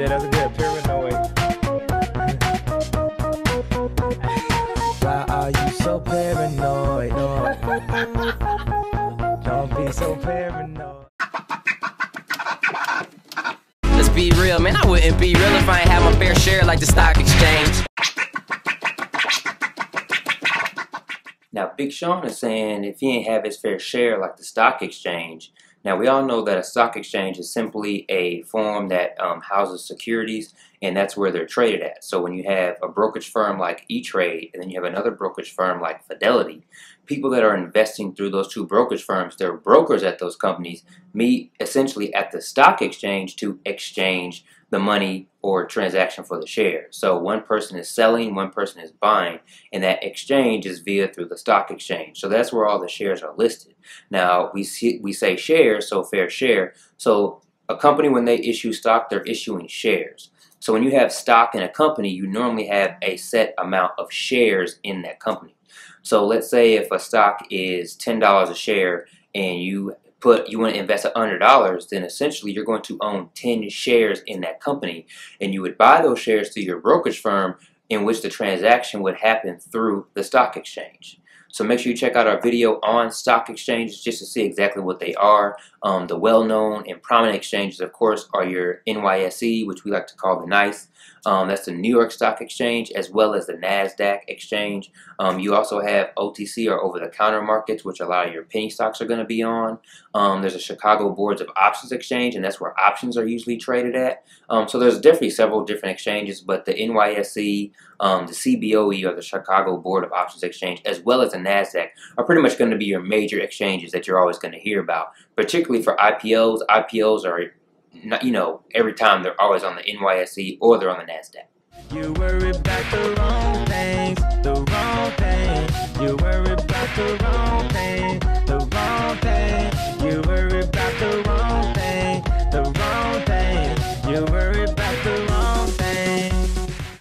That was good. Paranoid. Why are you so paranoid? No. Don't be so paranoid. Let's be real, man. I wouldn't be real if I ain't had my fair share like the stock exchange. Now, Big Sean is saying if he ain't have his fair share like the stock exchange. Now, we all know that a stock exchange is simply a form that houses securities, and that's where they're traded at. So when you have a brokerage firm like E-Trade, and then you have another brokerage firm like Fidelity, people that are investing through those two brokerage firms, they're brokers at those companies, meet essentially at the stock exchange to exchange the money or transaction for the share. So one person is selling, one person is buying, and that exchange is via through the stock exchange. So that's where all the shares are listed. Now we say shares, so fair share. So a company, when they issue stock, they're issuing shares. So when you have stock in a company, you normally have a set amount of shares in that company. So let's say if a stock is $10 a share and you want to invest $100, then essentially you're going to own 10 shares in that company, and you would buy those shares through your brokerage firm, in which the transaction would happen through the stock exchange. So make sure you check out our video on stock exchanges just to see exactly what they are. The well-known and prominent exchanges, of course, are your NYSE, which we like to call the NYSE. That's the New York Stock Exchange, as well as the NASDAQ exchange. You also have OTC, or over-the-counter markets, which a lot of your penny stocks are going to be on. There's a Chicago Boards of Options exchange, and that's where options are usually traded at. So there's definitely several different exchanges, but the NYSE, the CBOE, or the Chicago Board of Options Exchange, as well as the NASDAQ, are pretty much going to be your major exchanges that you're always going to hear about, particularly for IPOs. IPOs are, every time they're always on the NYSE or they're on the NASDAQ. You worry about the wrong thing.